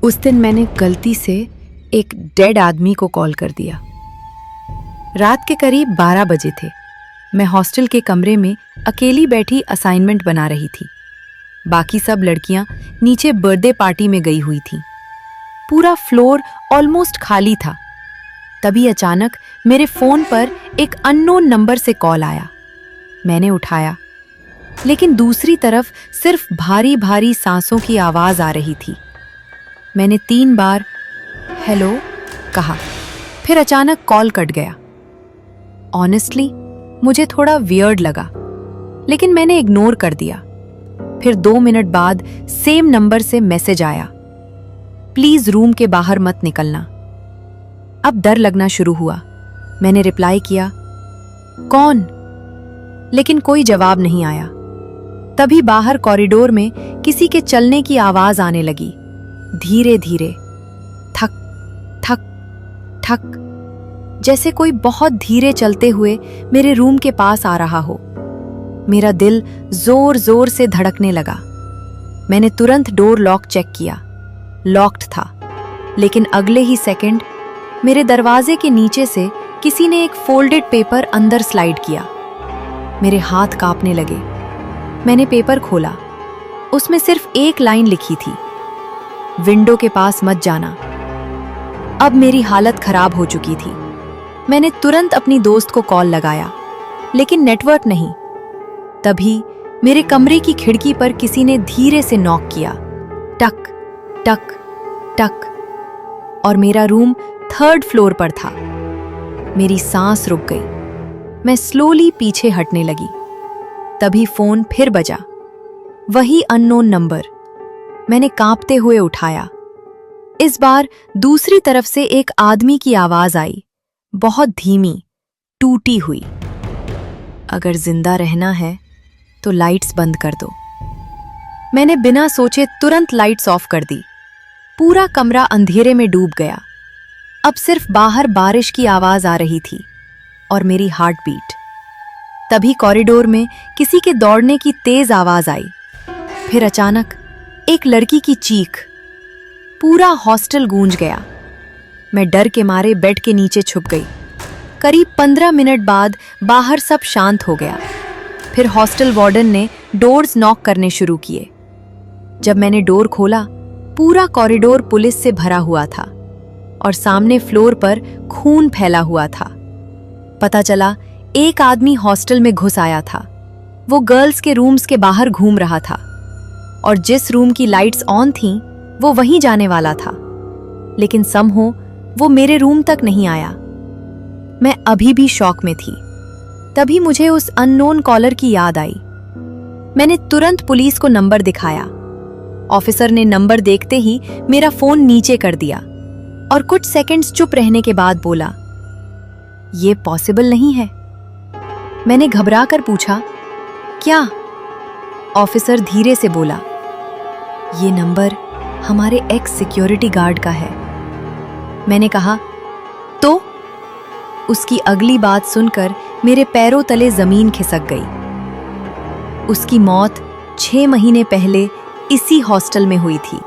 उस दिन मैंने गलती से एक डेड आदमी को कॉल कर दिया। रात के करीब 12 बजे थे। मैं हॉस्टल के कमरे में अकेली बैठी असाइनमेंट बना रही थी। बाकी सब लड़कियां नीचे बर्थडे पार्टी में गई हुई थीं। पूरा फ्लोर ऑलमोस्ट खाली था। तभी अचानक मेरे फोन पर एक अननोन नंबर से कॉल आया। मैंने उठाया, लेकिन दूसरी तरफ सिर्फ भारी भारी सांसों की आवाज आ रही थी। मैंने 3 बार हेलो कहा, फिर अचानक कॉल कट गया। ऑनेस्टली मुझे थोड़ा वियर्ड लगा, लेकिन मैंने इग्नोर कर दिया। फिर 2 मिनट बाद सेम नंबर से मैसेज आया, प्लीज रूम के बाहर मत निकलना। अब डर लगना शुरू हुआ। मैंने रिप्लाई किया, कौन? लेकिन कोई जवाब नहीं आया। तभी बाहर कॉरिडोर में किसी के चलने की आवाज आने लगी, धीरे धीरे, ठक ठक ठक, जैसे कोई बहुत धीरे चलते हुए मेरे रूम के पास आ रहा हो। मेरा दिल जोर जोर से धड़कने लगा। मैंने तुरंत डोर लॉक चेक किया, लॉक्ड था। लेकिन अगले ही सेकंड मेरे दरवाजे के नीचे से किसी ने एक फोल्डेड पेपर अंदर स्लाइड किया। मेरे हाथ कांपने लगे। मैंने पेपर खोला। उसमें सिर्फ एक लाइन लिखी थी, विंडो के पास मत जाना। अब मेरी हालत खराब हो चुकी थी। मैंने तुरंत अपनी दोस्त को कॉल लगाया, लेकिन नेटवर्क नहीं। तभी मेरे कमरे की खिड़की पर किसी ने धीरे से नॉक किया, टक टक टक, और मेरा रूम 3rd फ्लोर पर था। मेरी सांस रुक गई। मैं स्लोली पीछे हटने लगी। तभी फोन फिर बजा, वही अननोन नंबर। मैंने कांपते हुए उठाया। इस बार दूसरी तरफ से एक आदमी की आवाज आई, बहुत धीमी, टूटी हुई, अगर जिंदा रहना है तो लाइट्स बंद कर दो। मैंने बिना सोचे तुरंत लाइट्स ऑफ कर दी। पूरा कमरा अंधेरे में डूब गया। अब सिर्फ बाहर बारिश की आवाज आ रही थी और मेरी हार्ट बीट। तभी कॉरिडोर में किसी के दौड़ने की तेज आवाज आई। फिर अचानक एक लड़की की चीख। पूरा हॉस्टल गूंज गया। मैं डर के मारे बेड के नीचे छुप गई। करीब 15 मिनट बाद बाहर सब शांत हो गया। फिर हॉस्टल वार्डन ने डोर्स नॉक करने शुरू किए। जब मैंने डोर खोला, पूरा कॉरिडोर पुलिस से भरा हुआ था और सामने फ्लोर पर खून फैला हुआ था। पता चला एक आदमी हॉस्टल में घुस आया था। वो गर्ल्स के रूम्स के बाहर घूम रहा था और जिस रूम की लाइट्स ऑन थीं, वो वहीं जाने वाला था। लेकिन समहो वो मेरे रूम तक नहीं आया। मैं अभी भी शॉक में थी। तभी मुझे उस अननोन कॉलर की याद आई। मैंने तुरंत पुलिस को नंबर दिखाया। ऑफिसर ने नंबर देखते ही मेरा फोन नीचे कर दिया और कुछ सेकंड्स चुप रहने के बाद बोला, ये पॉसिबल नहीं है। मैंने घबरा कर पूछा, क्या? ऑफिसर धीरे से बोला, ये नंबर हमारे एक्स सिक्योरिटी गार्ड का है। मैंने कहा, तो? उसकी अगली बात सुनकर मेरे पैरों तले जमीन खिसक गई। उसकी मौत 6 महीने पहले इसी हॉस्टल में हुई थी।